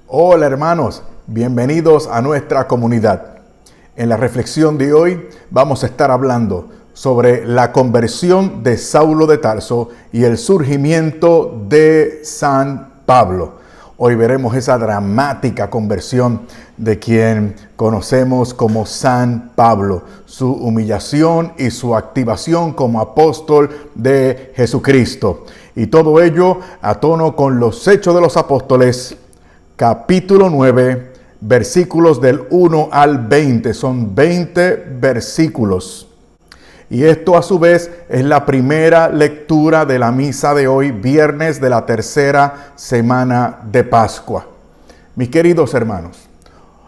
Hola hermanos, bienvenidos a nuestra comunidad. En la reflexión de hoy vamos a estar hablando sobre la conversión de Saulo de Tarso y el surgimiento de San Pablo. Hoy veremos esa dramática conversión de quien conocemos como San Pablo, su humillación y su activación como apóstol de Jesucristo. Y todo ello a tono con los Hechos de los Apóstoles, capítulo 9, versículos del 1 al 20. Son 20 versículos. Y esto a su vez es la primera lectura de la misa de hoy, viernes de la tercera semana de Pascua. Mis queridos hermanos,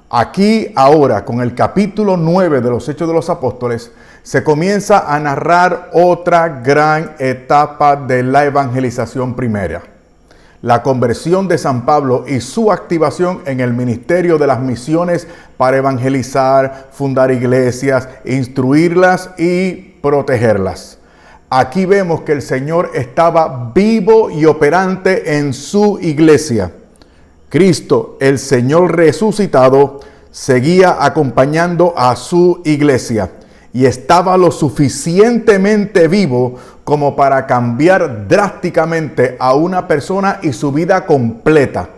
aquí ahora con el capítulo 9 de los Hechos de los Apóstoles, se comienza a narrar otra gran etapa de la evangelización primera. La conversión de San Pablo y su activación en el ministerio de las misiones para evangelizar, fundar iglesias, instruirlas y protegerlas. Aquí vemos que el Señor estaba vivo y operante en su iglesia. Cristo, el Señor resucitado, seguía acompañando a su iglesia y estaba lo suficientemente vivo como para cambiar drásticamente a una persona y su vida completa,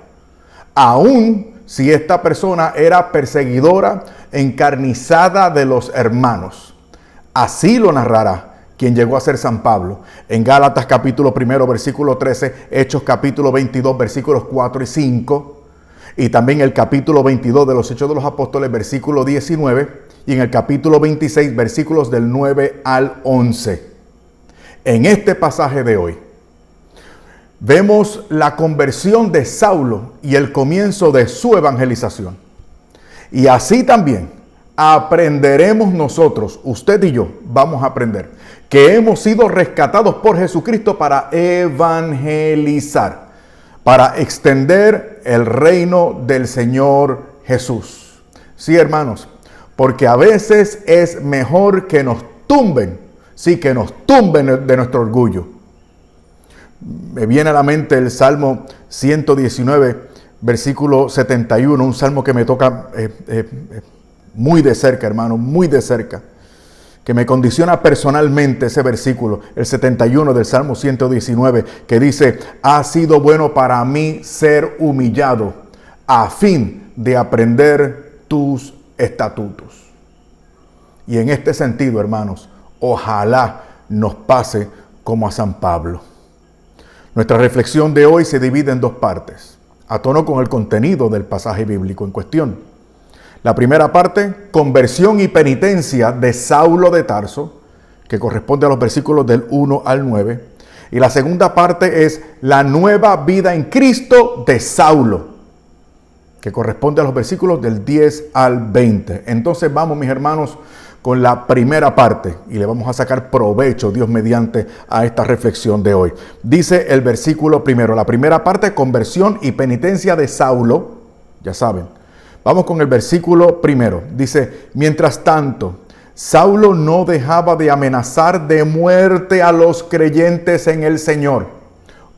aun si esta persona era perseguidora, encarnizada de los hermanos. Así lo narrará quien llegó a ser San Pablo en Gálatas capítulo 1, versículo 13, Hechos capítulo 22, versículos 4 y 5, y también el capítulo 22 de los Hechos de los Apóstoles, versículo 19, y en el capítulo 26, versículos del 9 al 11. En este pasaje de hoy, vemos la conversión de Saulo y el comienzo de su evangelización. Y así también aprenderemos nosotros, usted y yo, vamos a aprender que hemos sido rescatados por Jesucristo para evangelizar, para extender el reino del Señor Jesús. Sí, hermanos, porque a veces es mejor que nos tumben, sí, que nos tumben de nuestro orgullo. Me viene a la mente el Salmo 119, versículo 71, un salmo que me toca muy de cerca, hermano, muy de cerca, que me condiciona personalmente ese versículo, el 71 del Salmo 119, que dice: ha sido bueno para mí ser humillado, a fin de aprender tus estatutos. Y en este sentido, hermanos, ojalá nos pase como a San Pablo. Nuestra reflexión de hoy se divide en dos partes, a tono con el contenido del pasaje bíblico en cuestión. La primera parte, conversión y penitencia de Saulo de Tarso, que corresponde a los versículos del 1 al 9. Y la segunda parte es la nueva vida en Cristo de Saulo, que corresponde a los versículos del 10 al 20. Entonces vamos, mis hermanos, con la primera parte y le vamos a sacar provecho, Dios mediante, a esta reflexión de hoy. Dice el versículo primero, la primera parte, conversión y penitencia de Saulo, ya saben. Vamos con el versículo primero. Dice: mientras tanto, Saulo no dejaba de amenazar de muerte a los creyentes en el Señor.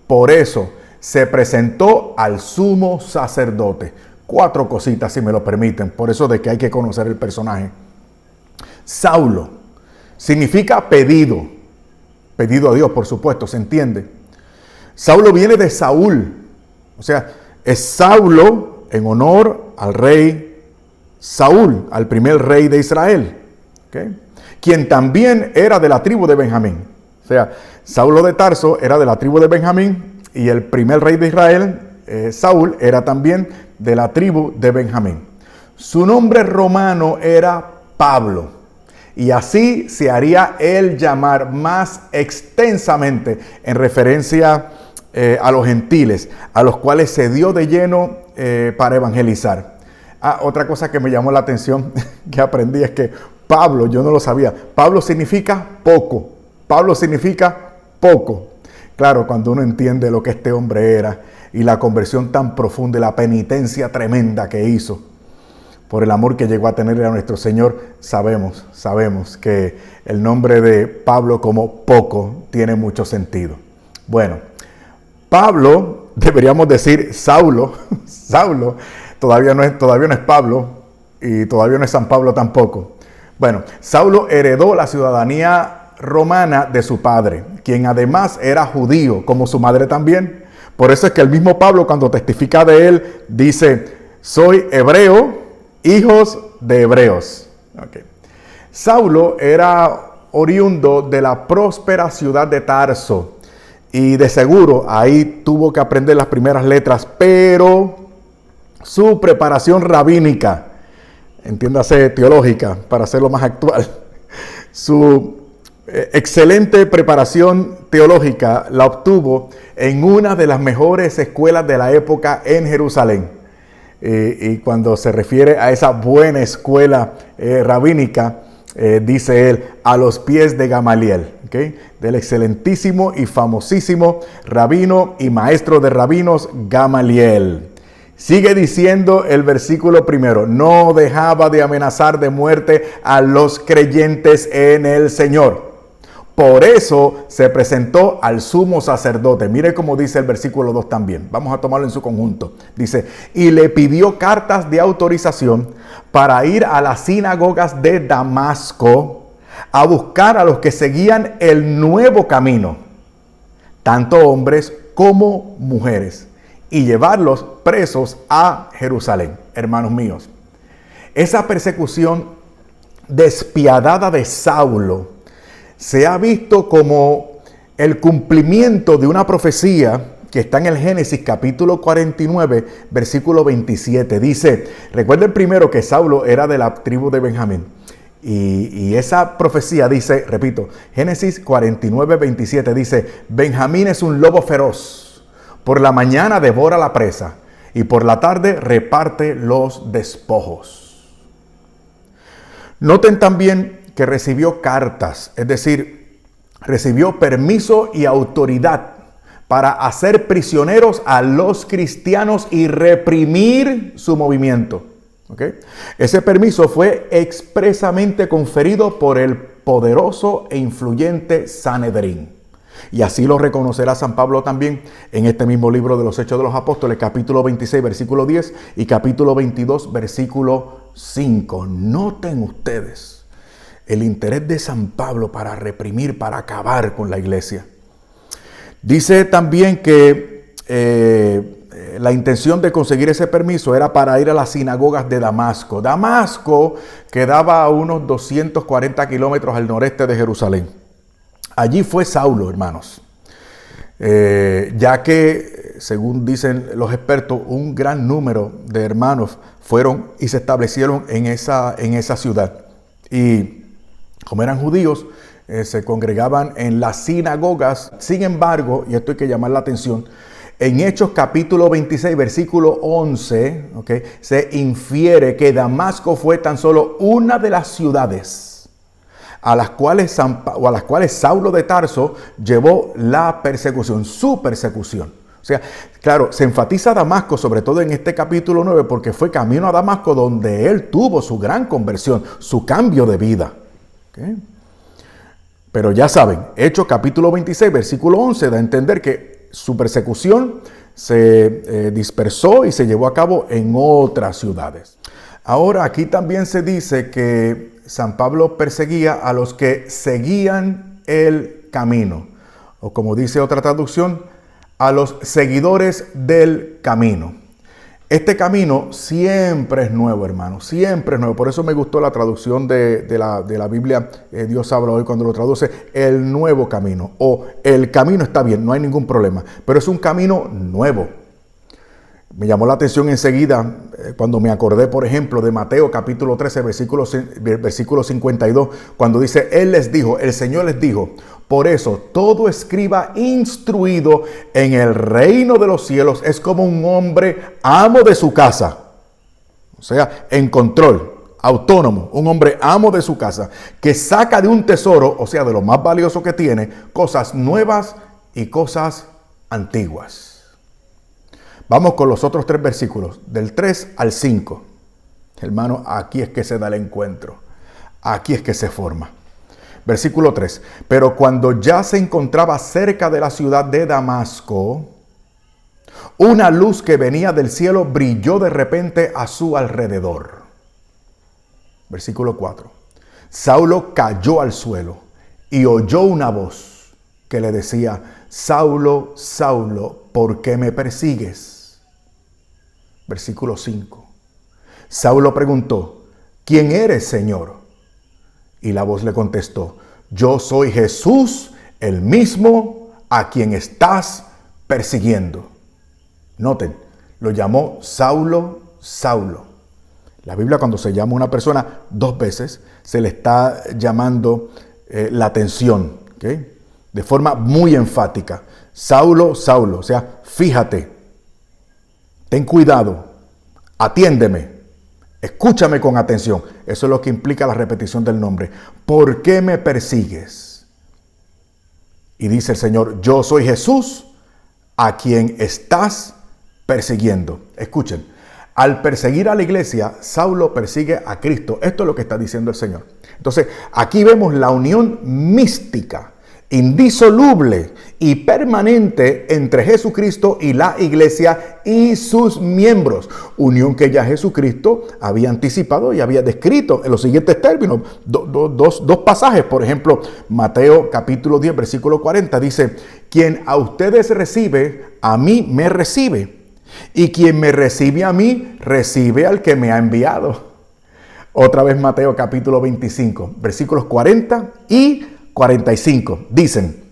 Por eso se presentó al sumo sacerdote. 4 cositas, si me lo permiten, por eso de que hay que conocer el personaje. Saulo significa pedido. Pedido a Dios, por supuesto, se entiende. Saulo viene de Saúl. O sea, es Saulo en honor al rey Saúl, al primer rey de Israel, ¿okay? Quien también era de la tribu de Benjamín. O sea, Saulo de Tarso era de la tribu de Benjamín y el primer rey de Israel, Saúl, era también de la tribu de Benjamín. Su nombre romano era Pablo y así se haría él llamar más extensamente en referencia a los gentiles, a los cuales se dio de lleno para evangelizar. Otra cosa que me llamó la atención, que aprendí, es que Pablo, yo no lo sabía, Pablo significa poco. Pablo significa poco. Claro, cuando uno entiende lo que este hombre era y la conversión tan profunda y la penitencia tremenda que hizo por el amor que llegó a tenerle a nuestro Señor, sabemos que el nombre de Pablo como poco tiene mucho sentido. Bueno, Pablo deberíamos decir Saulo. Saulo todavía no es Pablo y todavía no es San Pablo tampoco. Bueno, Saulo heredó la ciudadanía romana de su padre, quien además era judío, como su madre también. Por eso es que el mismo Pablo, cuando testifica de él, dice: soy hebreo, hijos de hebreos. Okay. Saulo era oriundo de la próspera ciudad de Tarso, y de seguro ahí tuvo que aprender las primeras letras, pero su preparación rabínica, entiéndase teológica, para hacerlo más actual, su excelente preparación teológica la obtuvo en una de las mejores escuelas de la época en Jerusalén. Y cuando se refiere a esa buena escuela rabínica, dice él, a los pies de Gamaliel, ¿okay? Del excelentísimo y famosísimo rabino y maestro de rabinos Gamaliel. Sigue diciendo el versículo primero: no dejaba de amenazar de muerte a los creyentes en el Señor. Por eso se presentó al sumo sacerdote. Mire cómo dice el versículo 2 también. Vamos a tomarlo en su conjunto. Dice: y le pidió cartas de autorización para ir a las sinagogas de Damasco a buscar a los que seguían el nuevo camino, tanto hombres como mujeres, y llevarlos presos a Jerusalén. Hermanos míos, esa persecución despiadada de Saulo se ha visto como el cumplimiento de una profecía que está en el Génesis capítulo 49, versículo 27. Dice, recuerden primero que Saulo era de la tribu de Benjamín. Y esa profecía dice, repito, Génesis 49, 27 dice: Benjamín es un lobo feroz. Por la mañana devora la presa y por la tarde reparte los despojos. Noten también que recibió cartas, es decir, recibió permiso y autoridad para hacer prisioneros a los cristianos y reprimir su movimiento. ¿Okay? Ese permiso fue expresamente conferido por el poderoso e influyente Sanedrín. Y así lo reconocerá San Pablo también en este mismo libro de los Hechos de los Apóstoles, capítulo 26, versículo 10 y capítulo 22, versículo 5. Noten ustedes el interés de San Pablo para reprimir, para acabar con la iglesia. Dice también que la intención de conseguir ese permiso era para ir a las sinagogas de Damasco. Damasco quedaba a unos 240 kilómetros al noreste de Jerusalén. Allí fue Saulo, hermanos, ya que, según dicen los expertos, un gran número de hermanos fueron y se establecieron en esa ciudad. Y como eran judíos, se congregaban en las sinagogas. Sin embargo, y esto hay que llamar la atención, en Hechos capítulo 26, versículo 11, ¿okay?, se infiere que Damasco fue tan solo una de las ciudades a las cuales Saulo de Tarso llevó la persecución, su persecución. O sea, claro, se enfatiza Damasco, sobre todo en este capítulo 9, porque fue camino a Damasco donde él tuvo su gran conversión, su cambio de vida. ¿Okay? Pero ya saben, Hechos capítulo 26, versículo 11, da a entender que su persecución se dispersó y se llevó a cabo en otras ciudades. Ahora, aquí también se dice que San Pablo perseguía a los que seguían el camino, o como dice otra traducción, a los seguidores del camino. Este camino siempre es nuevo, hermano, siempre es nuevo. Por eso me gustó la traducción de la Biblia, Dios habla hoy, cuando lo traduce, el nuevo camino, o el camino está bien, no hay ningún problema, pero es un camino nuevo. Me llamó la atención enseguida cuando me acordé, por ejemplo, de Mateo capítulo 13, versículo 52, cuando dice, el Señor les dijo, por eso todo escriba instruido en el reino de los cielos es como un hombre amo de su casa. O sea, en control, autónomo, un hombre amo de su casa, que saca de un tesoro, o sea, de lo más valioso que tiene, cosas nuevas y cosas antiguas. Vamos con los otros 3 versículos, del 3 al 5. Hermano, aquí es que se da el encuentro. Aquí es que se forma. Versículo 3. Pero cuando ya se encontraba cerca de la ciudad de Damasco, Una luz que venía del cielo brilló de repente a su alrededor. Versículo 4. Saulo cayó al suelo y oyó una voz que le decía: Saulo, Saulo, ¿por qué me persigues? Versículo 5. Saulo preguntó: ¿Quién eres, Señor? Y la voz le contestó: Yo soy Jesús, el mismo a quien estás persiguiendo. Noten, lo llamó Saulo, Saulo. La Biblia, cuando se llama a una persona 2 veces, se le está llamando la atención, ¿okay? De forma muy enfática. Saulo, Saulo, o sea, fíjate, ten cuidado, atiéndeme, escúchame con atención. Eso es lo que implica la repetición del nombre. ¿Por qué me persigues? Y dice el Señor: yo soy Jesús a quien estás persiguiendo. Escuchen, al perseguir a la iglesia, Saulo persigue a Cristo. Esto es lo que está diciendo el Señor. Entonces, aquí vemos la unión mística, indisoluble y permanente entre Jesucristo y la iglesia y sus miembros. Unión que ya Jesucristo había anticipado y había descrito en los siguientes términos. Dos pasajes, por ejemplo, Mateo capítulo 10, versículo 40, dice: quien a ustedes recibe, a mí me recibe. Y quien me recibe a mí, recibe al que me ha enviado. Otra vez Mateo capítulo 25, versículos 40 y 45. Dicen: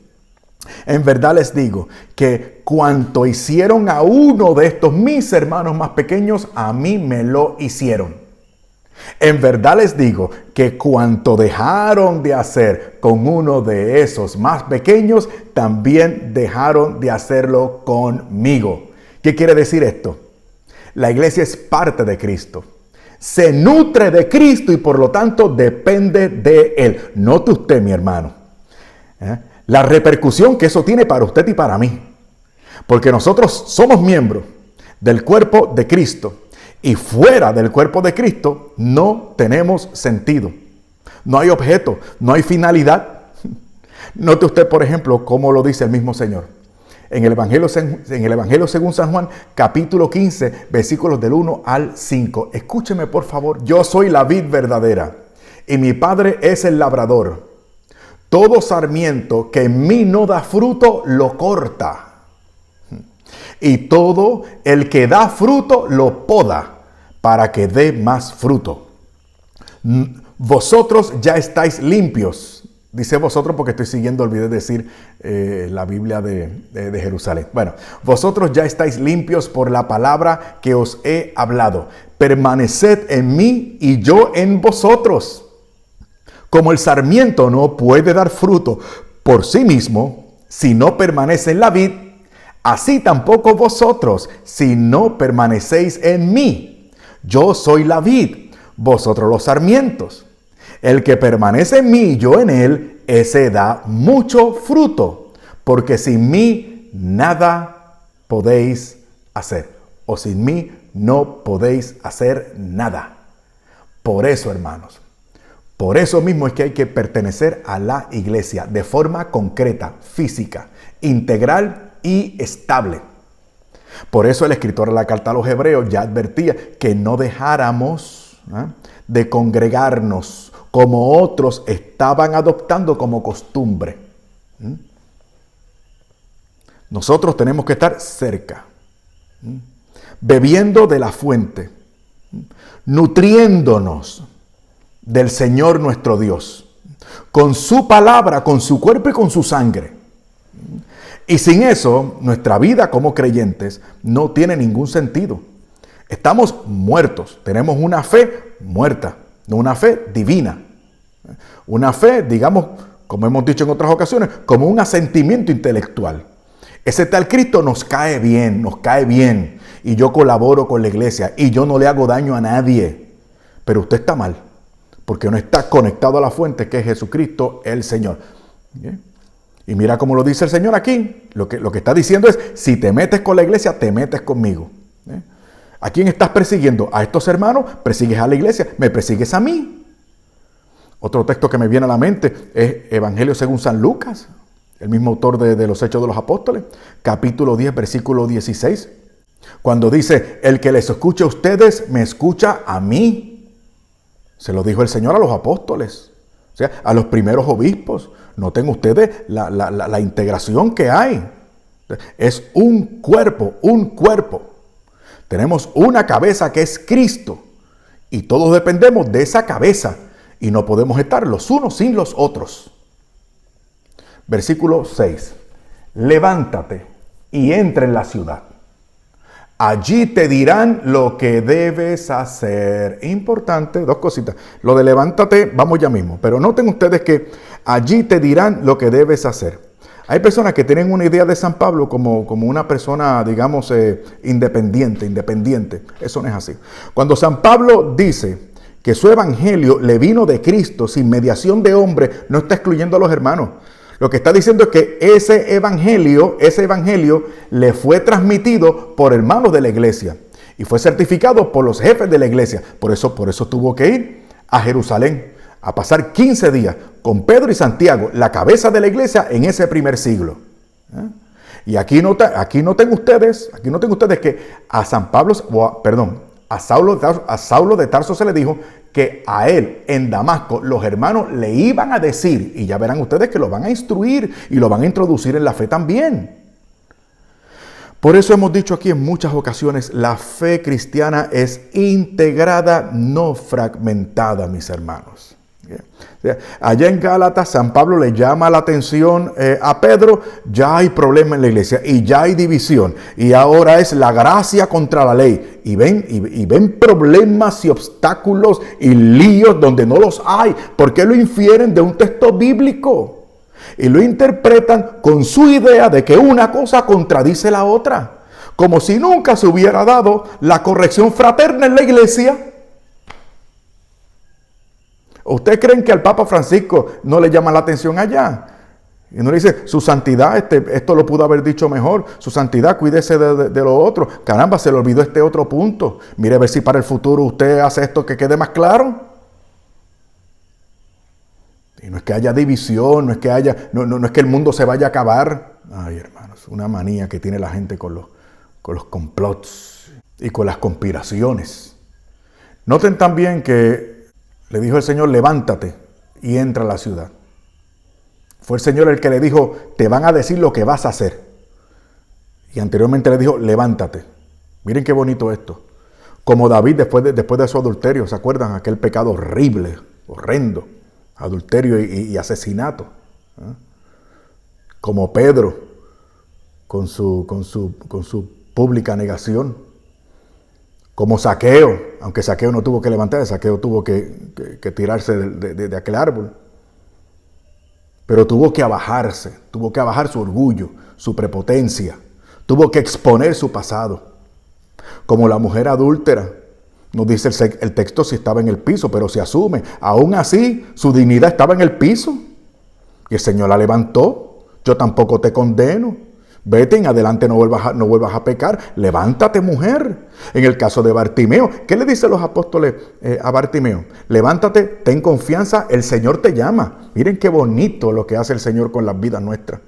en verdad les digo que cuanto hicieron a uno de estos mis hermanos más pequeños, a mí me lo hicieron. En verdad les digo que cuanto dejaron de hacer con uno de esos más pequeños, también dejaron de hacerlo conmigo. ¿Qué quiere decir esto? La iglesia es parte de Cristo. Se nutre de Cristo y por lo tanto depende de Él. Note usted, mi hermano, la repercusión que eso tiene para usted y para mí. Porque nosotros somos miembros del cuerpo de Cristo. Y fuera del cuerpo de Cristo no tenemos sentido. No hay objeto, no hay finalidad. Note usted, por ejemplo, cómo lo dice el mismo Señor. En el Evangelio según San Juan, capítulo 15, versículos del 1 al 5. Escúcheme, por favor. Yo soy la vid verdadera y mi Padre es el labrador. Todo sarmiento que en mí no da fruto, lo corta. Y todo el que da fruto, lo poda para que dé más fruto. Vosotros ya estáis limpios. Dice vosotros porque estoy siguiendo, olvidé decir la Biblia de Jerusalén. Bueno, vosotros ya estáis limpios por la palabra que os he hablado. Permaneced en mí y yo en vosotros. Como el sarmiento no puede dar fruto por sí mismo si no permanece en la vid, así tampoco vosotros si no permanecéis en mí. Yo soy la vid, vosotros los sarmientos. El que permanece en mí y yo en él, ese da mucho fruto, porque sin mí nada podéis hacer, o sin mí no podéis hacer nada. Por eso, hermanos, por eso mismo es que hay que pertenecer a la iglesia de forma concreta, física, integral y estable. Por eso el escritor de la carta a los Hebreos ya advertía que no dejáramos de congregarnos como otros estaban adoptando como costumbre. Nosotros tenemos que estar cerca, bebiendo de la fuente, nutriéndonos del Señor nuestro Dios, con su palabra, con su cuerpo y con su sangre. Y sin eso, nuestra vida como creyentes no tiene ningún sentido. Estamos muertos, tenemos una fe muerta, no una fe divina. Una fe, digamos, como hemos dicho en otras ocasiones, como un asentimiento intelectual. Ese tal Cristo nos cae bien, y yo colaboro con la iglesia, y yo no le hago daño a nadie. Pero usted está mal, porque no está conectado a la fuente que es Jesucristo el Señor. ¿Bien? Y mira cómo lo dice el Señor aquí. Lo que está diciendo es: si te metes con la iglesia, te metes conmigo. ¿A quién estás persiguiendo? ¿A estos hermanos? ¿Persigues a la iglesia? ¿Me persigues a mí? Otro texto que me viene a la mente es Evangelio según San Lucas, el mismo autor de los Hechos de los Apóstoles, capítulo 10, versículo 16. Cuando dice, el que les escuche a ustedes, me escucha a mí. Se lo dijo el Señor a los apóstoles, o sea, a los primeros obispos. Noten ustedes la integración que hay. Es un cuerpo, un cuerpo. Tenemos una cabeza que es Cristo y todos dependemos de esa cabeza y no podemos estar los unos sin los otros. Versículo 6. Levántate y entra en la ciudad. Allí te dirán lo que debes hacer. Importante, dos cositas. Lo de levántate, vamos ya mismo. Pero noten ustedes que allí te dirán lo que debes hacer. Hay personas que tienen una idea de San Pablo como una persona, digamos, independiente. Eso no es así. Cuando San Pablo dice que su evangelio le vino de Cristo sin mediación de hombre, no está excluyendo a los hermanos. Lo que está diciendo es que ese evangelio le fue transmitido por hermanos de la iglesia y fue certificado por los jefes de la iglesia. Por eso tuvo que ir a Jerusalén a pasar 15 días con Pedro y Santiago, la cabeza de la iglesia en ese primer siglo. Y aquí noten ustedes que a Saulo de Tarso se le dijo que a él en Damasco los hermanos le iban a decir, y ya verán ustedes que lo van a instruir y lo van a introducir en la fe también. Por eso hemos dicho aquí en muchas ocasiones, la fe cristiana es integrada, no fragmentada, mis hermanos. Allá en Gálatas, San Pablo le llama la atención a Pedro, ya hay problema en la iglesia y ya hay división y ahora es la gracia contra la ley y ven problemas y obstáculos y líos donde no los hay. ¿Por qué lo infieren de un texto bíblico? Y lo interpretan con su idea de que una cosa contradice la otra, como si nunca se hubiera dado la corrección fraterna en la iglesia. ¿Ustedes creen que al Papa Francisco no le llama la atención allá? Y no le dice, su santidad, esto lo pudo haber dicho mejor, su santidad, cuídese de lo otro. Caramba, se le olvidó este otro punto. Mire a ver si para el futuro usted hace esto que quede más claro. Y no es que haya división, no es que el mundo se vaya a acabar. Ay, hermanos, una manía que tiene la gente con los complots y con las conspiraciones. Noten también que le dijo el Señor, levántate y entra a la ciudad. Fue el Señor el que le dijo, te van a decir lo que vas a hacer. Y anteriormente le dijo, levántate. Miren qué bonito esto. Como David después de su adulterio, ¿se acuerdan? Aquel pecado horrible, horrendo. Adulterio y asesinato. Como Pedro, con su pública negación. Como Zaqueo, aunque Zaqueo no tuvo que levantarse, Zaqueo tuvo que tirarse de aquel árbol. Pero tuvo que abajar su orgullo, su prepotencia. Tuvo que exponer su pasado. Como la mujer adúltera, no dice el texto si estaba en el piso, pero se asume. Aún así, su dignidad estaba en el piso. Y el Señor la levantó. Yo tampoco te condeno. Vete en adelante, no vuelvas a pecar. Levántate, mujer. En el caso de Bartimeo, ¿qué le dicen los apóstoles a Bartimeo? Levántate, ten confianza, el Señor te llama. Miren qué bonito lo que hace el Señor con las vidas nuestras.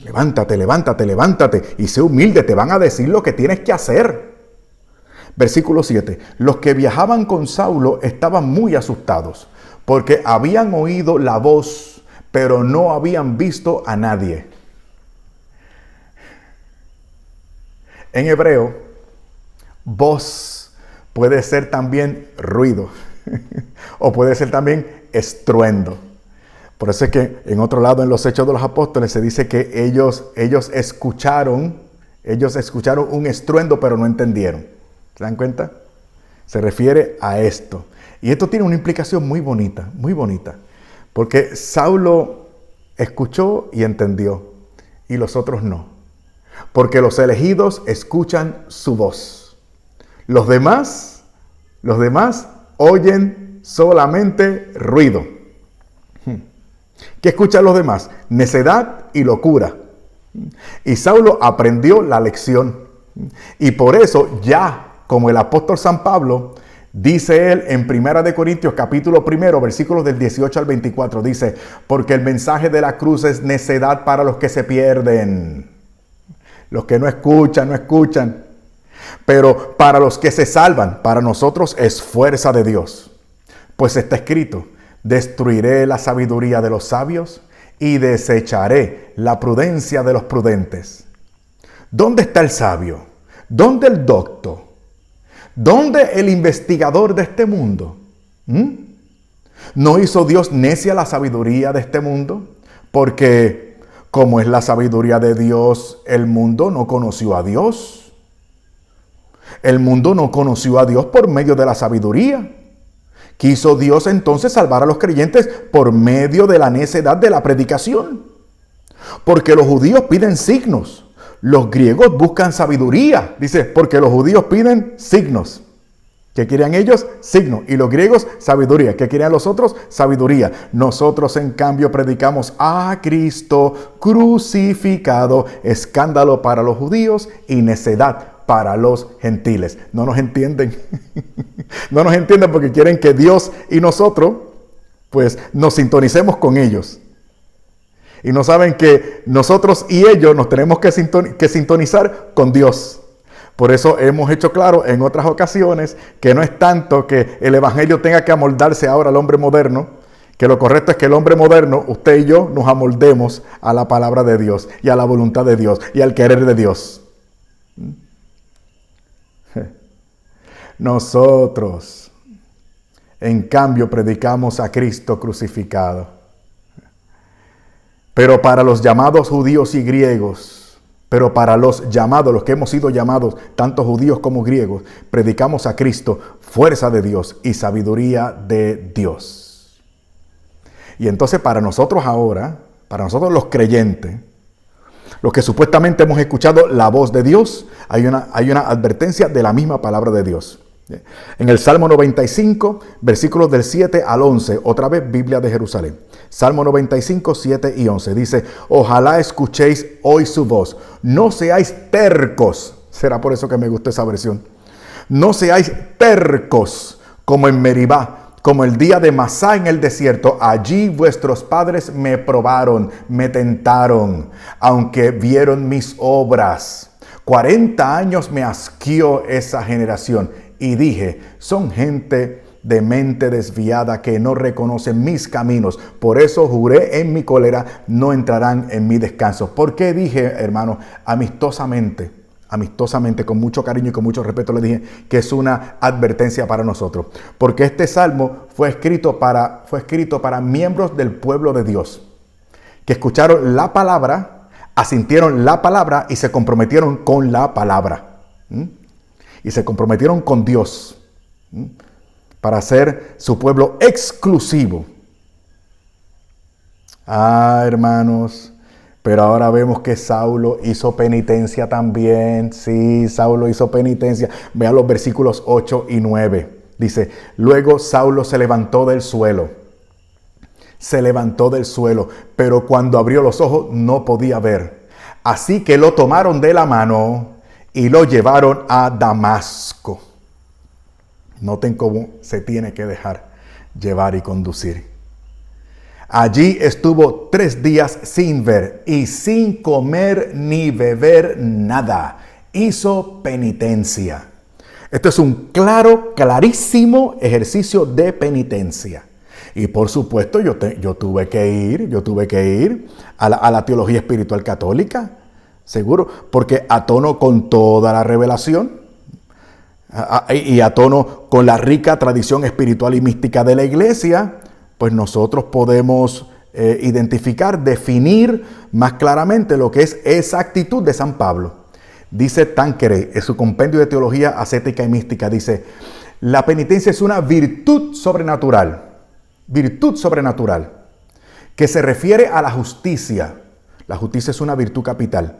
Levántate y sé humilde, te van a decir lo que tienes que hacer. Versículo 7. Los que viajaban con Saulo estaban muy asustados, porque habían oído la voz, pero no habían visto a nadie. En hebreo, voz puede ser también ruido o puede ser también estruendo. Por eso es que en otro lado, en los Hechos de los Apóstoles, se dice que ellos escucharon un estruendo, pero no entendieron. ¿Se dan cuenta? Se refiere a esto. Y esto tiene una implicación muy bonita, porque Saulo escuchó y entendió, y los otros no. Porque los elegidos escuchan su voz. Los demás oyen solamente ruido. ¿Qué escuchan los demás? Necedad y locura. Y Saulo aprendió la lección. Y por eso ya, como el apóstol San Pablo, dice él en 1 Corintios capítulo 1, versículos del 18 al 24, dice, porque el mensaje de la cruz es necedad para los que se pierden. Los que no escuchan, no escuchan. Pero para los que se salvan, para nosotros es fuerza de Dios. Pues está escrito, destruiré la sabiduría de los sabios y desecharé la prudencia de los prudentes. ¿Dónde está el sabio? ¿Dónde el docto? ¿Dónde el investigador de este mundo? ¿No hizo Dios necia la sabiduría de este mundo? Porque, como es la sabiduría de Dios, el mundo no conoció a Dios. El mundo no conoció a Dios por medio de la sabiduría. Quiso Dios entonces salvar a los creyentes por medio de la necedad de la predicación. Porque los judíos piden signos. Los griegos buscan sabiduría. Dice, porque los judíos piden signos. ¿Qué querían ellos? Signos. Y los griegos, sabiduría. ¿Qué querían los otros? Sabiduría. Nosotros, en cambio, predicamos a Cristo crucificado, escándalo para los judíos y necedad para los gentiles. No nos entienden. No nos entienden porque quieren que Dios y nosotros, pues, nos sintonicemos con ellos. Y no saben que nosotros y ellos nos tenemos que sintonizar con Dios. Por eso hemos hecho claro en otras ocasiones que no es tanto que el evangelio tenga que amoldarse ahora al hombre moderno, que lo correcto es que el hombre moderno, usted y yo, nos amoldemos a la palabra de Dios y a la voluntad de Dios y al querer de Dios. Nosotros, en cambio, predicamos a Cristo crucificado. Pero para los llamados judíos y griegos, pero para los llamados, los que hemos sido llamados, tanto judíos como griegos, predicamos a Cristo, fuerza de Dios y sabiduría de Dios. Y entonces para nosotros ahora, para nosotros los creyentes, los que supuestamente hemos escuchado la voz de Dios, hay una advertencia de la misma palabra de Dios. En el Salmo 95, versículos del 7 al 11, otra vez Biblia de Jerusalén. Salmo 95, 7 y 11. Dice, ojalá escuchéis hoy su voz. No seáis tercos. Será por eso que me gustó esa versión. No seáis tercos como en Meribá, como el día de Masá en el desierto. Allí vuestros padres me probaron, me tentaron, aunque vieron mis obras. 40 años me asqueó esa generación. Y dije, son gente de mente desviada que no reconoce mis caminos. Por eso juré en mi cólera, no entrarán en mi descanso. ¿Por qué dije, hermano, amistosamente, con mucho cariño y con mucho respeto le dije que es una advertencia para nosotros? Porque este salmo fue escrito para miembros del pueblo de Dios, que escucharon la palabra, asintieron la palabra y se comprometieron con la palabra. Y se comprometieron con Dios para ser su pueblo exclusivo. Hermanos, pero ahora vemos que Saulo hizo penitencia también. Sí, Saulo hizo penitencia. Vean los versículos 8 y 9. Dice, luego Saulo se levantó del suelo. Pero cuando abrió los ojos no podía ver. Así que lo tomaron de la mano y lo llevaron a Damasco. Noten cómo se tiene que dejar llevar y conducir. Allí estuvo 3 días sin ver y sin comer ni beber nada. Hizo penitencia. Esto es un clarísimo ejercicio de penitencia. Y por supuesto yo tuve que ir a la teología espiritual católica. Seguro, porque a tono con toda la revelación y a tono con la rica tradición espiritual y mística de la iglesia, pues nosotros podemos identificar, definir más claramente lo que es esa actitud de San Pablo. Dice Tanqueray en su compendio de teología ascética y mística, dice, la penitencia es una virtud sobrenatural, que se refiere a la justicia. La justicia es una virtud capital.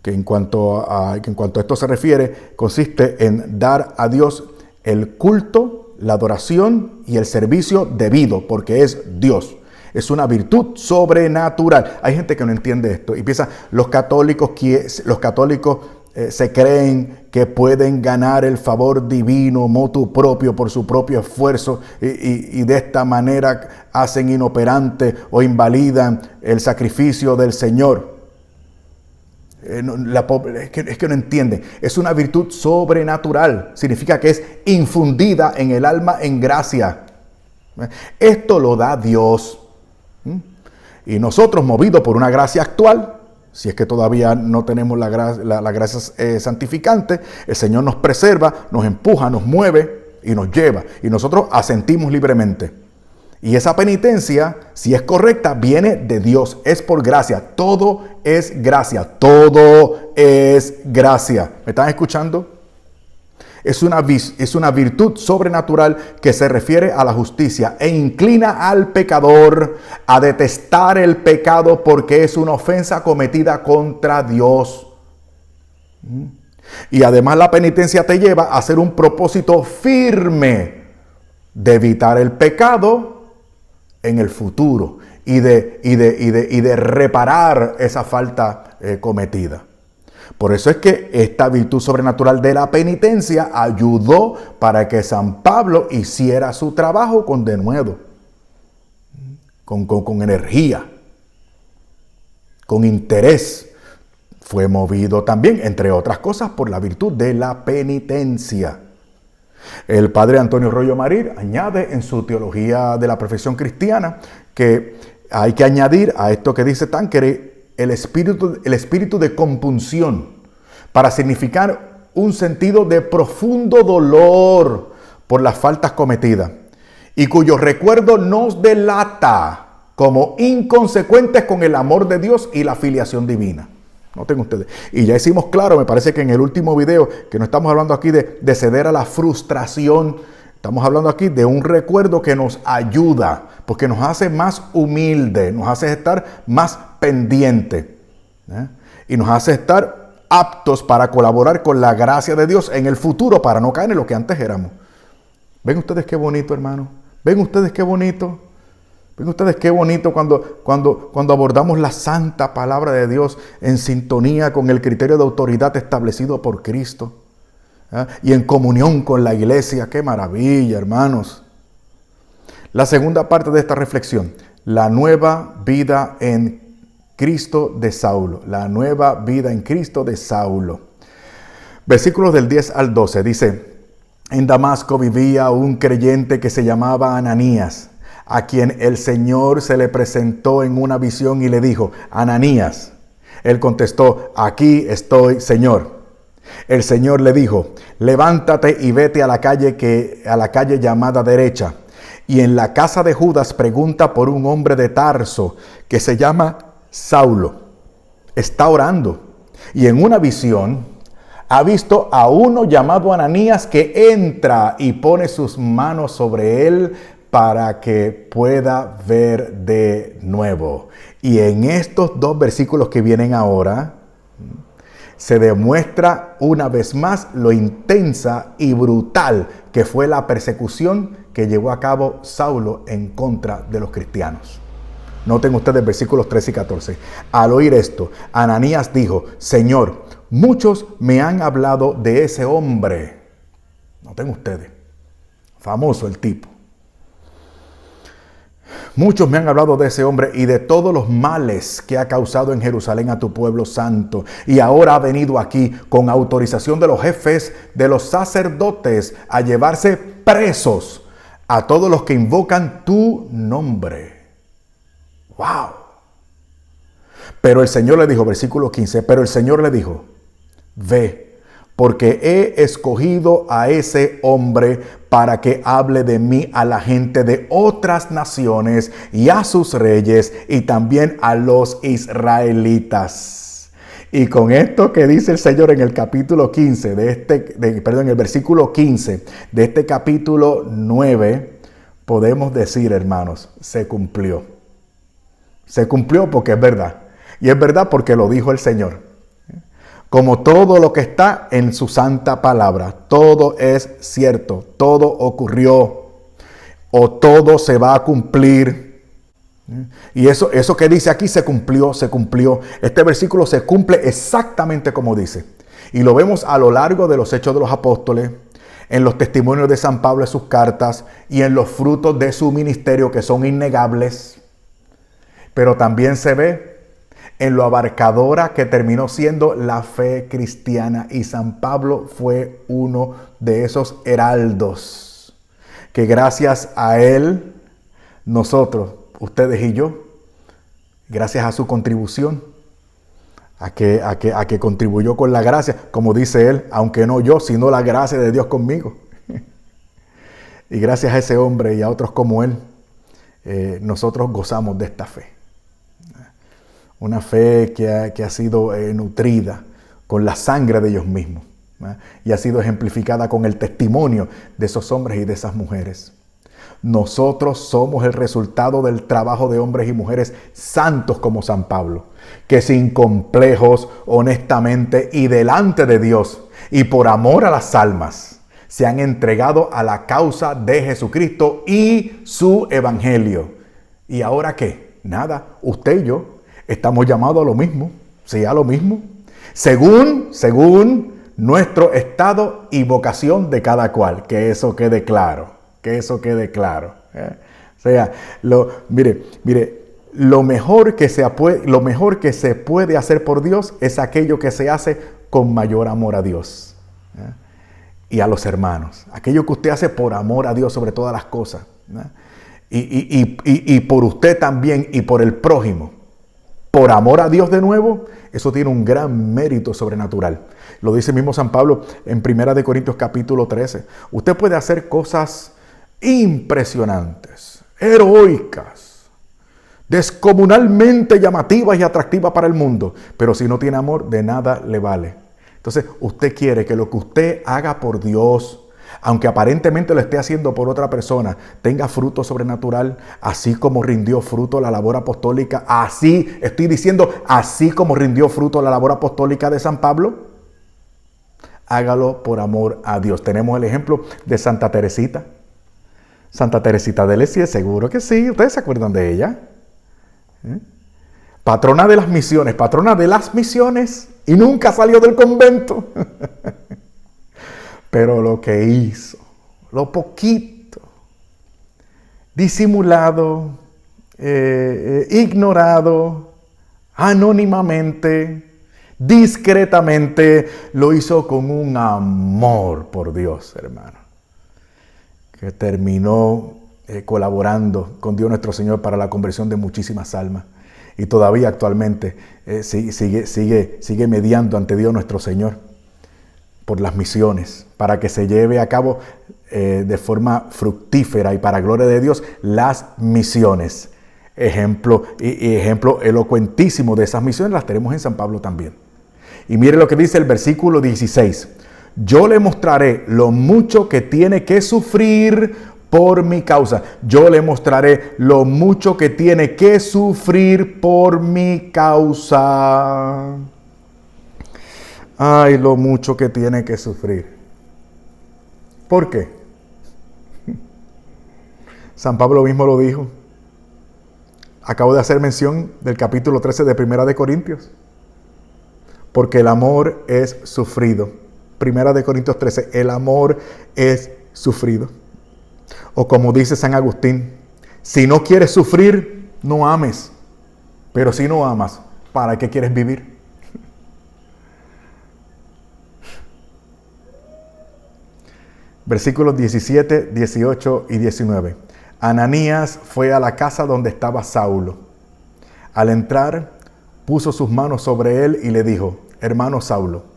Que en cuanto a esto se refiere, consiste en dar a Dios el culto, la adoración y el servicio debido, porque es Dios. Es una virtud sobrenatural. Hay gente que no entiende esto y piensa, los católicos se creen que pueden ganar el favor divino motu propio por su propio esfuerzo y de esta manera hacen inoperante o invalidan el sacrificio del Señor. Es que no entienden. Es una virtud sobrenatural. Significa que es infundida en el alma en gracia. Esto lo da Dios. Y nosotros, movidos por una gracia actual, si es que todavía no tenemos la gracia santificante, el Señor nos preserva, nos empuja, nos mueve y nos lleva. Y nosotros asentimos libremente. Y esa penitencia, si es correcta, viene de Dios. Es por gracia. Todo es gracia. Todo es gracia. ¿Me están escuchando? Es una virtud sobrenatural que se refiere a la justicia e inclina al pecador a detestar el pecado porque es una ofensa cometida contra Dios. Y además la penitencia te lleva a hacer un propósito firme de evitar el pecado en el futuro y de reparar esa falta cometida. Por eso es que esta virtud sobrenatural de la penitencia ayudó para que San Pablo hiciera su trabajo con denuedo, con energía, con interés. Fue movido también, entre otras cosas, por la virtud de la penitencia. El padre Antonio Rollo Marín añade en su teología de la perfección cristiana que hay que añadir a esto que dice Tanqueray el espíritu de compunción para significar un sentido de profundo dolor por las faltas cometidas y cuyo recuerdo nos delata como inconsecuentes con el amor de Dios y la filiación divina. Noten ustedes. Y ya hicimos claro, me parece que en el último video, que no estamos hablando aquí de ceder a la frustración. Estamos hablando aquí de un recuerdo que nos ayuda, porque nos hace más humildes, nos hace estar más pendientes, y nos hace estar aptos para colaborar con la gracia de Dios en el futuro para no caer en lo que antes éramos. ¿Ven ustedes qué bonito, hermano? ¿Ven ustedes qué bonito? ¿Ven ustedes qué bonito cuando abordamos la santa palabra de Dios en sintonía con el criterio de autoridad establecido por Cristo? Y en comunión con la iglesia? ¡Qué maravilla, hermanos! La segunda parte de esta reflexión, la nueva vida en Cristo de Saulo. La nueva vida en Cristo de Saulo. Versículos del 10 al 12 dice: en Damasco vivía un creyente que se llamaba Ananías, a quien el Señor se le presentó en una visión y le dijo: Ananías. Él contestó: aquí estoy, Señor. El Señor le dijo: levántate y vete a la calle llamada Derecha, y en la casa de Judas pregunta por un hombre de Tarso que se llama Saulo. Está orando, y en una visión ha visto a uno llamado Ananías que entra y pone sus manos sobre él para que pueda ver de nuevo. Y en estos dos versículos que vienen ahora, se demuestra una vez más lo intensa y brutal que fue la persecución que llevó a cabo Saulo en contra de los cristianos. Noten ustedes versículos 13 y 14. Al oír esto, Ananías dijo: Señor, muchos me han hablado de ese hombre. Noten ustedes, famoso el tipo. Muchos me han hablado de ese hombre y de todos los males que ha causado en Jerusalén a tu pueblo santo. Y ahora ha venido aquí con autorización de los jefes de los sacerdotes a llevarse presos a todos los que invocan tu nombre. ¡Wow! Pero el Señor le dijo, versículo 15, pero el Señor le dijo: ve, porque he escogido a ese hombre para que hable de mí a la gente de otras naciones y a sus reyes y también a los israelitas. Y con esto que dice el Señor en el capítulo 15 en el versículo 15 de este capítulo 9, podemos decir, hermanos, se cumplió. Se cumplió porque es verdad. Y es verdad porque lo dijo el Señor. Como todo lo que está en su santa palabra, todo es cierto, todo ocurrió o todo se va a cumplir. Y eso que dice aquí se cumplió, se cumplió. Este versículo se cumple exactamente como dice. Y lo vemos a lo largo de los Hechos de los Apóstoles, en los testimonios de San Pablo en sus cartas y en los frutos de su ministerio que son innegables. Pero también se ve en lo abarcadora que terminó siendo la fe cristiana. Y San Pablo fue uno de esos heraldos que gracias a él, nosotros, ustedes y yo, gracias a su contribución, a que contribuyó con la gracia, como dice él, aunque no yo, sino la gracia de Dios conmigo. Y gracias a ese hombre y a otros como él, nosotros gozamos de esta fe. Una fe que ha sido nutrida con la sangre de ellos mismos, y ha sido ejemplificada con el testimonio de esos hombres y de esas mujeres. Nosotros somos el resultado del trabajo de hombres y mujeres santos como San Pablo, que sin complejos, honestamente y delante de Dios y por amor a las almas, se han entregado a la causa de Jesucristo y su evangelio. ¿Y ahora qué? Nada, usted y yo estamos llamados a lo mismo, sí, a lo mismo, según nuestro estado y vocación de cada cual, que eso quede claro. Que eso quede claro. O sea, mire, lo mejor que se puede hacer por Dios es aquello que se hace con mayor amor a Dios y a los hermanos. Aquello que usted hace por amor a Dios sobre todas las cosas. Y por usted también y por el prójimo. Por amor a Dios de nuevo, eso tiene un gran mérito sobrenatural. Lo dice mismo San Pablo en 1 Corintios capítulo 13. Usted puede hacer cosas impresionantes, heroicas, descomunalmente llamativas y atractivas para el mundo, pero si no tiene amor, de nada le vale. Entonces, usted quiere que lo que usted haga por Dios, aunque aparentemente lo esté haciendo por otra persona, tenga fruto sobrenatural, así como rindió fruto la labor apostólica, así como rindió fruto la labor apostólica de San Pablo. Hágalo por amor a Dios. Tenemos el ejemplo de Santa Teresita. Santa Teresita de Lisieux, seguro que sí. ¿Ustedes se acuerdan de ella? Patrona de las misiones, y nunca salió del convento. Pero lo que hizo, lo poquito, disimulado, ignorado, anónimamente, discretamente, lo hizo con un amor por Dios, hermano, que terminó colaborando con Dios nuestro Señor para la conversión de muchísimas almas. Y todavía actualmente sigue mediando ante Dios nuestro Señor por las misiones, para que se lleve a cabo de forma fructífera y para gloria de Dios las misiones. Ejemplo elocuentísimo de esas misiones las tenemos en San Pablo también. Y mire lo que dice el versículo 16. Yo le mostraré lo mucho que tiene que sufrir por mi causa. Yo le mostraré lo mucho que tiene que sufrir por mi causa. Ay, lo mucho que tiene que sufrir. ¿Por qué? San Pablo mismo lo dijo. Acabo de hacer mención del capítulo 13 de 1 Corintios. Porque el amor es sufrido. 1 Corintios 13, el amor es sufrido. O como dice San Agustín, si no quieres sufrir, no ames. Pero si no amas, ¿para qué quieres vivir? Versículos 17, 18 y 19. Ananías fue a la casa donde estaba Saulo. Al entrar, puso sus manos sobre él y le dijo: hermano Saulo,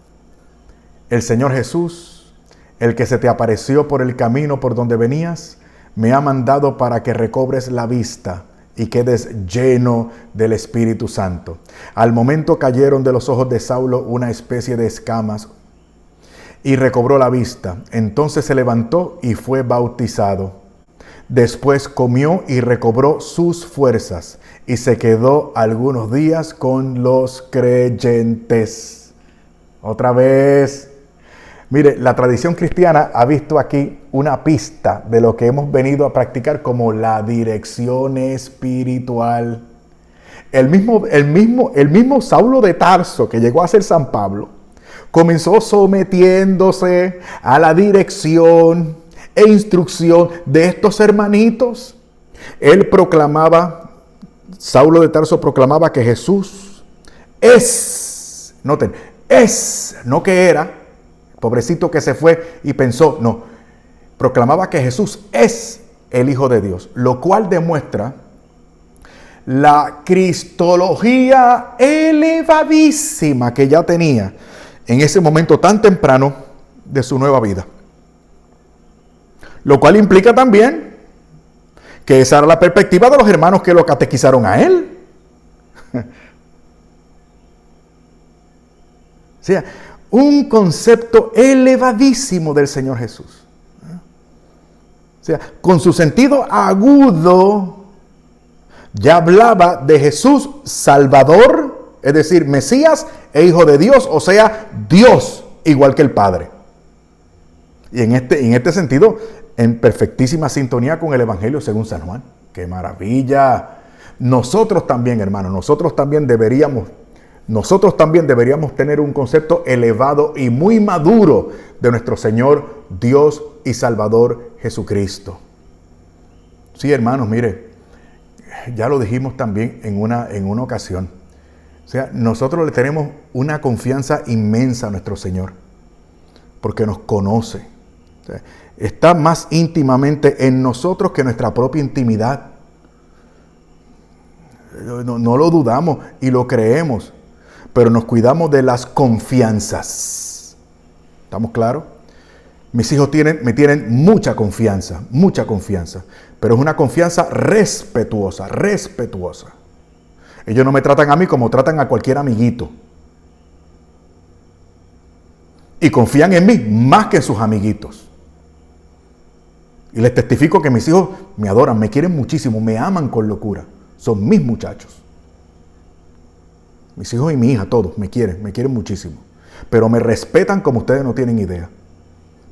el Señor Jesús, el que se te apareció por el camino por donde venías, me ha mandado para que recobres la vista y quedes lleno del Espíritu Santo. Al momento cayeron de los ojos de Saulo una especie de escamas y recobró la vista. Entonces se levantó y fue bautizado. Después comió y recobró sus fuerzas y se quedó algunos días con los creyentes. Otra vez. Mire, la tradición cristiana ha visto aquí una pista de lo que hemos venido a practicar como la dirección espiritual. El mismo Saulo de Tarso, que llegó a ser San Pablo, comenzó sometiéndose a la dirección e instrucción de estos hermanitos. Saulo de Tarso proclamaba que Jesús es, noten, es, no que era, pobrecito que se fue y pensó, no, proclamaba que Jesús es el Hijo de Dios, lo cual demuestra la cristología elevadísima que ya tenía en ese momento tan temprano de su nueva vida. Lo cual implica también que esa era la perspectiva de los hermanos que lo catequizaron a él. O sea, un concepto elevadísimo del Señor Jesús. O sea, con su sentido agudo, ya hablaba de Jesús Salvador, es decir, Mesías e Hijo de Dios, o sea, Dios igual que el Padre. Y en este sentido, en perfectísima sintonía con el Evangelio según San Juan. ¡Qué maravilla! Nosotros también, hermanos, nosotros también deberíamos tener un concepto elevado y muy maduro de nuestro Señor, Dios y Salvador Jesucristo. Sí, hermanos, mire, ya lo dijimos también en una ocasión. O sea, nosotros le tenemos una confianza inmensa a nuestro Señor, porque nos conoce. O sea, está más íntimamente en nosotros que nuestra propia intimidad. No lo dudamos y lo creemos, pero nos cuidamos de las confianzas. ¿Estamos claros? Mis hijos me tienen mucha confianza, pero es una confianza respetuosa. Ellos no me tratan a mí como tratan a cualquier amiguito. Y confían en mí más que en sus amiguitos. Y les testifico que mis hijos me adoran, me quieren muchísimo, me aman con locura. Son mis muchachos. Mis hijos y mi hija, todos me quieren muchísimo. Pero me respetan como ustedes no tienen idea.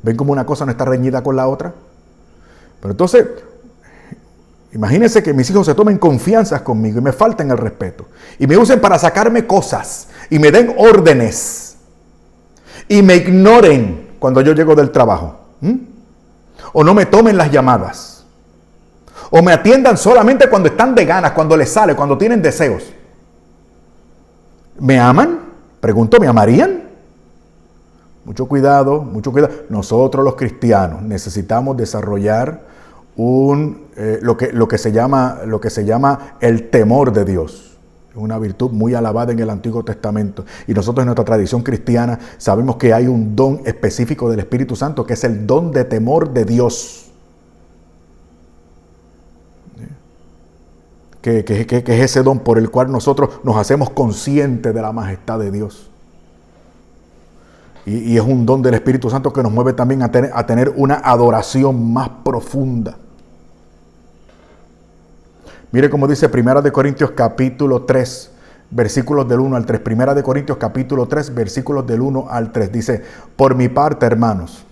¿Ven cómo una cosa no está reñida con la otra? Pero entonces, imagínense que mis hijos se tomen confianzas conmigo y me falten el respeto. Y me usen para sacarme cosas. Y me den órdenes. Y me ignoren cuando yo llego del trabajo. O no me tomen las llamadas. O me atiendan solamente cuando están de ganas, cuando les sale, cuando tienen deseos. ¿Me aman? Pregunto, ¿me amarían? Mucho cuidado. Nosotros los cristianos necesitamos desarrollar lo que se llama el temor de Dios. Es una virtud muy alabada en el Antiguo Testamento. Y nosotros en nuestra tradición cristiana sabemos que hay un don específico del Espíritu Santo que es el don de temor de Dios. Que es ese don por el cual nosotros nos hacemos conscientes de la majestad de Dios. Y es un don del Espíritu Santo que nos mueve también a tener una adoración más profunda. Mire cómo dice 1 Corintios capítulo 3, versículos del 1 al 3. 1 Corintios capítulo 3, versículos del 1 al 3. Dice, por mi parte, hermanos,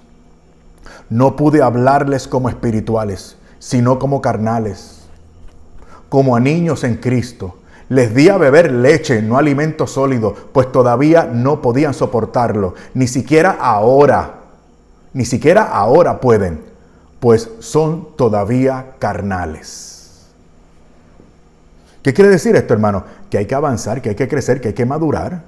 no pude hablarles como espirituales, sino como carnales, como a niños en Cristo. Les di a beber leche, no alimento sólido, pues todavía no podían soportarlo. Ni siquiera ahora pueden, pues son todavía carnales. ¿Qué quiere decir esto, hermano? Que hay que avanzar, que hay que crecer, que hay que madurar,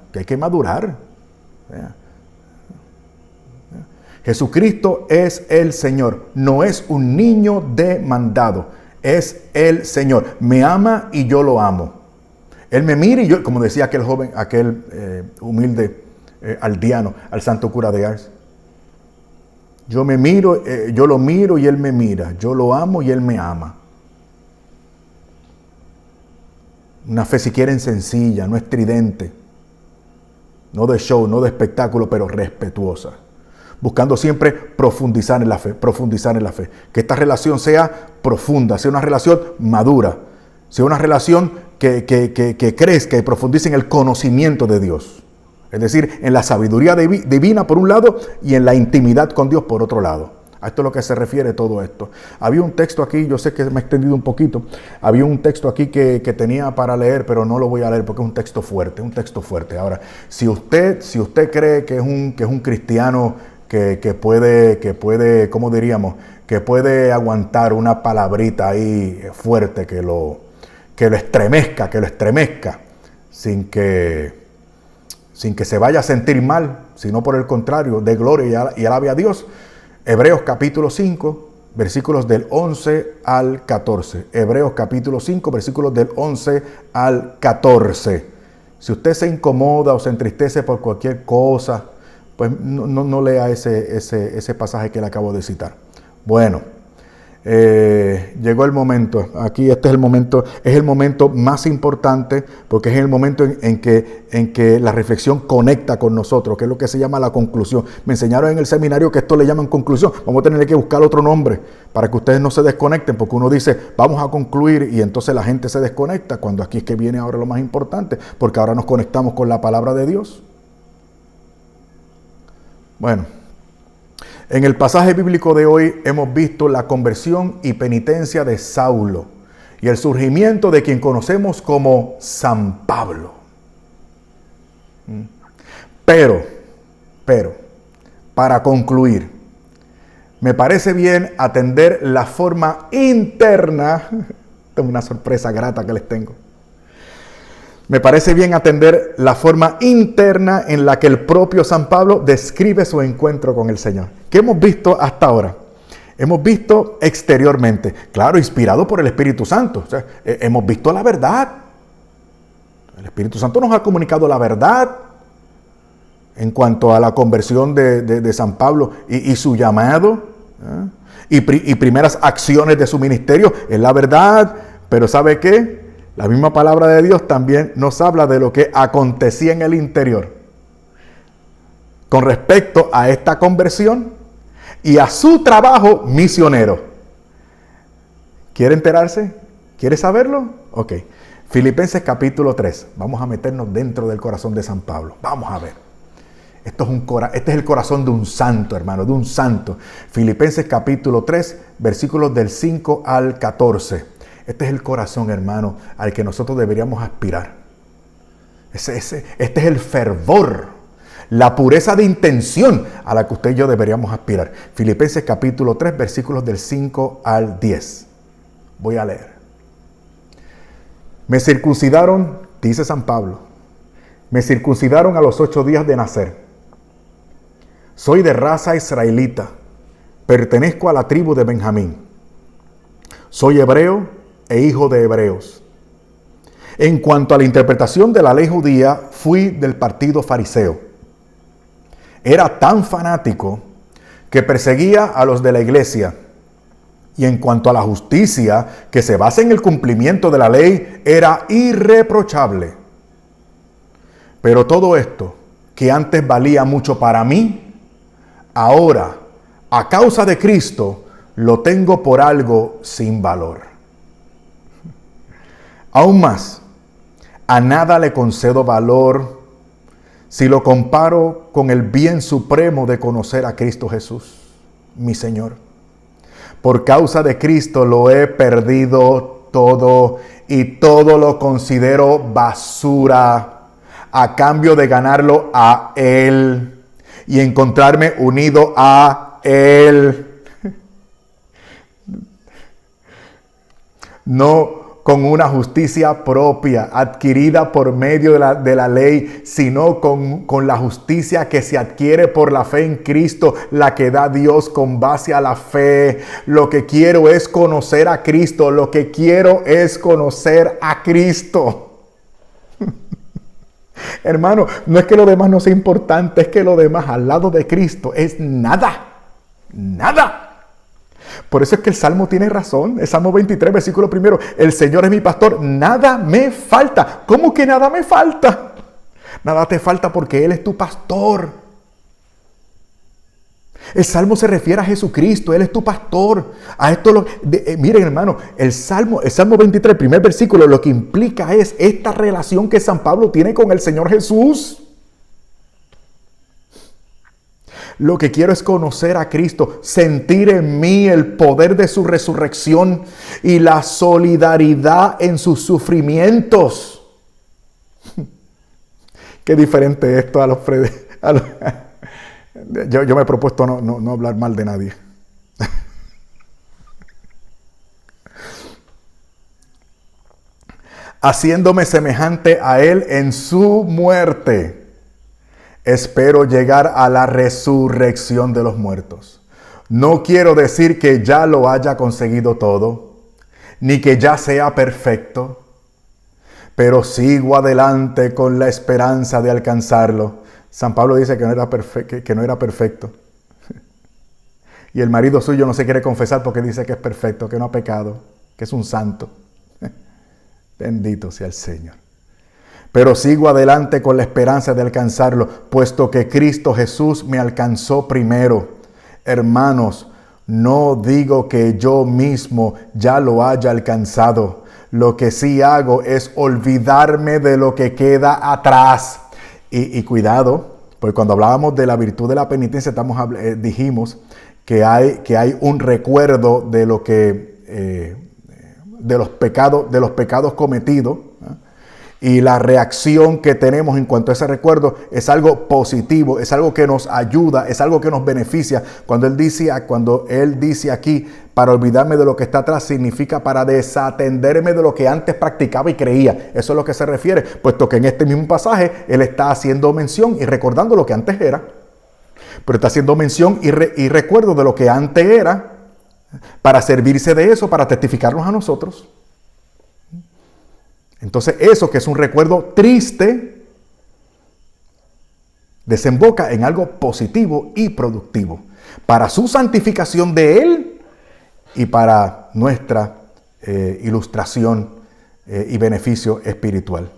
Jesucristo es el Señor, no es un niño demandado, es el Señor. Me ama y yo lo amo. Él me mira y yo, como decía aquel joven, humilde aldeano, al santo cura de Ars. Yo lo miro y él me mira. Yo lo amo y él me ama. Una fe, si quieren, sencilla, no estridente, no de show, no de espectáculo, pero respetuosa. Buscando siempre profundizar en la fe. Que esta relación sea profunda, sea una relación madura, sea una relación que crezca y profundice en el conocimiento de Dios. Es decir, en la sabiduría divina por un lado y en la intimidad con Dios por otro lado. A esto es lo que se refiere todo esto. Había un texto aquí, yo sé que me he extendido un poquito. Había un texto aquí que tenía para leer, pero no lo voy a leer porque es un texto fuerte. Ahora, si usted cree que es un cristiano que puede, ¿cómo diríamos? Que puede aguantar una palabrita ahí fuerte que lo estremezca, sin que sin que se vaya a sentir mal, sino por el contrario, de gloria y alabe a Dios. Hebreos capítulo 5, versículos del 11 al 14. Hebreos capítulo 5, versículos del 11 al 14. Si usted se incomoda o se entristece por cualquier cosa, pues no lea ese pasaje que le acabo de citar. Bueno, llegó el momento. Aquí es el momento más importante, porque es el momento en que la reflexión conecta con nosotros, que es lo que se llama la conclusión. Me enseñaron en el seminario que esto le llaman conclusión. Vamos a tener que buscar otro nombre para que ustedes no se desconecten, porque uno dice, vamos a concluir, y entonces la gente se desconecta, cuando aquí es que viene ahora lo más importante, porque ahora nos conectamos con la palabra de Dios. Bueno, en el pasaje bíblico de hoy hemos visto la conversión y penitencia de Saulo y el surgimiento de quien conocemos como San Pablo. Pero, para concluir, me parece bien atender la forma interna. Tengo una sorpresa grata que les tengo. Me parece bien atender la forma interna en la que el propio San Pablo describe su encuentro con el Señor. ¿Qué hemos visto hasta ahora? Hemos visto exteriormente, claro, inspirado por el Espíritu Santo. O sea, hemos visto la verdad. El Espíritu Santo nos ha comunicado la verdad en cuanto a la conversión de San Pablo y su llamado, y primeras acciones de su ministerio. Es la verdad, pero ¿sabe qué? La misma palabra de Dios también nos habla de lo que acontecía en el interior con respecto a esta conversión y a su trabajo misionero. ¿Quiere enterarse? ¿Quiere saberlo? Ok. Filipenses capítulo 3. Vamos a meternos dentro del corazón de San Pablo. Vamos a ver. Este es el corazón de un santo, hermano, de un santo. Filipenses capítulo 3, versículos del 5 al 14. Este es el corazón, hermano, al que nosotros deberíamos aspirar. Este es el fervor, la pureza de intención a la que usted y yo deberíamos aspirar. Filipenses capítulo 3, versículos del 5 al 10. Voy a leer. Me circuncidaron, dice San Pablo, me circuncidaron a los 8 días de nacer. Soy de raza israelita, pertenezco a la tribu de Benjamín. Soy hebreo e hijo de hebreos. En cuanto a la interpretación de la ley judía, fui del partido fariseo. Era tan fanático que perseguía a los de la iglesia. Y en cuanto a la justicia, que se basa en el cumplimiento de la ley, era irreprochable. Pero todo esto, que antes valía mucho para mí, ahora, a causa de Cristo, lo tengo por algo sin valor. Aún más, a nada le concedo valor si lo comparo con el bien supremo de conocer a Cristo Jesús, mi Señor. Por causa de Cristo lo he perdido todo y todo lo considero basura a cambio de ganarlo a Él y encontrarme unido a Él. No con una justicia propia, adquirida por medio de la ley, sino con la justicia que se adquiere por la fe en Cristo, la que da Dios con base a la fe. Lo que quiero es conocer a Cristo, lo que quiero es conocer a Cristo. Hermano, no es que lo demás no sea importante, es que lo demás al lado de Cristo es nada, nada. Por eso es que el Salmo tiene razón. El Salmo 23, versículo 1. El Señor es mi pastor, nada me falta. ¿Cómo que nada me falta? Nada te falta porque Él es tu pastor. El Salmo se refiere a Jesucristo, Él es tu pastor. A esto miren, hermano, el Salmo 23, primer versículo, lo que implica es esta relación que San Pablo tiene con el Señor Jesús. Lo que quiero es conocer a Cristo, sentir en mí el poder de su resurrección y la solidaridad en sus sufrimientos. Qué diferente esto a los... Yo me he propuesto no hablar mal de nadie. Haciéndome semejante a Él en su muerte. espero llegar a la resurrección de los muertos. No quiero decir que ya lo haya conseguido todo, ni que ya sea perfecto, pero sigo adelante con la esperanza de alcanzarlo. San Pablo dice que no era perfecto. Y el marido suyo no se quiere confesar porque dice que es perfecto, que no ha pecado, que es un santo. Bendito sea el Señor. Pero sigo adelante con la esperanza de alcanzarlo, puesto que Cristo Jesús me alcanzó primero. Hermanos, no digo que yo mismo ya lo haya alcanzado. Lo que sí hago es olvidarme de lo que queda atrás. Y cuidado, porque cuando hablábamos de la virtud de la penitencia, dijimos que hay un recuerdo de lo que de los pecados cometidos. Y la reacción que tenemos en cuanto a ese recuerdo es algo positivo, es algo que nos ayuda, es algo que nos beneficia. Cuando él dice aquí, para olvidarme de lo que está atrás, significa para desatenderme de lo que antes practicaba y creía. Eso es lo que se refiere, puesto que en este mismo pasaje él está haciendo mención y recordando lo que antes era. Pero está haciendo mención y recuerdo de lo que antes era, para servirse de eso, para testificarnos a nosotros. Entonces eso, que es un recuerdo triste, desemboca en algo positivo y productivo para su santificación de Él y para nuestra ilustración y beneficio espiritual.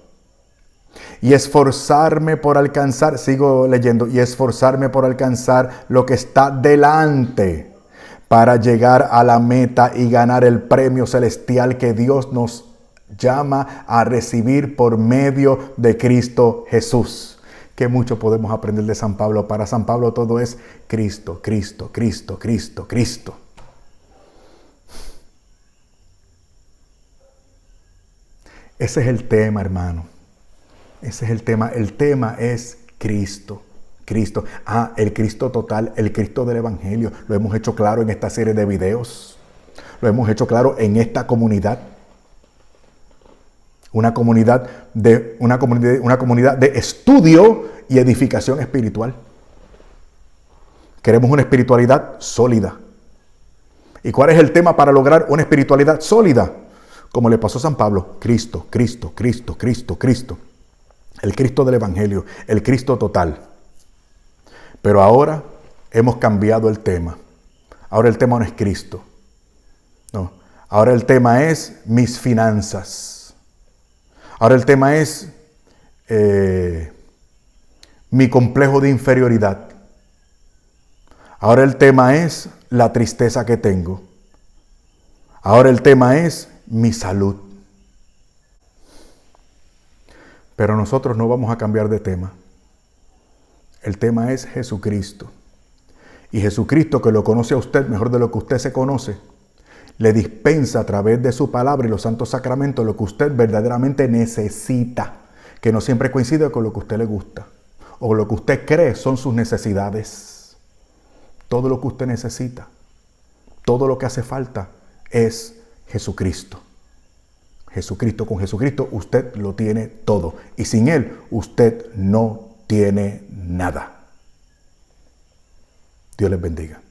Y esforzarme por alcanzar, sigo leyendo, y esforzarme por alcanzar lo que está delante para llegar a la meta y ganar el premio celestial que Dios nos llama a recibir por medio de Cristo Jesús. Que mucho podemos aprender de San Pablo. Para San Pablo todo es Cristo, Cristo, Cristo, Cristo, Cristo. Ese es el tema, hermano. Ese es el tema. El tema es Cristo. Cristo. El Cristo total, el Cristo del Evangelio. Lo hemos hecho claro en esta serie de videos. Lo hemos hecho claro en esta comunidad. Una comunidad de estudio y edificación espiritual. Queremos una espiritualidad sólida. ¿Y cuál es el tema para lograr una espiritualidad sólida? Como le pasó a San Pablo, Cristo, Cristo, Cristo, Cristo, Cristo. El Cristo del Evangelio, el Cristo total. Pero ahora hemos cambiado el tema. Ahora el tema no es Cristo. No. Ahora el tema es mis finanzas. Ahora el tema es mi complejo de inferioridad. Ahora el tema es la tristeza que tengo. Ahora el tema es mi salud. Pero nosotros no vamos a cambiar de tema. El tema es Jesucristo. Y Jesucristo, que lo conoce a usted mejor de lo que usted se conoce, le dispensa a través de su palabra y los santos sacramentos lo que usted verdaderamente necesita, que no siempre coincide con lo que a usted le gusta o lo que usted cree son sus necesidades. Todo lo que usted necesita, todo lo que hace falta es Jesucristo. Jesucristo, con Jesucristo usted lo tiene todo y sin Él usted no tiene nada. Dios les bendiga.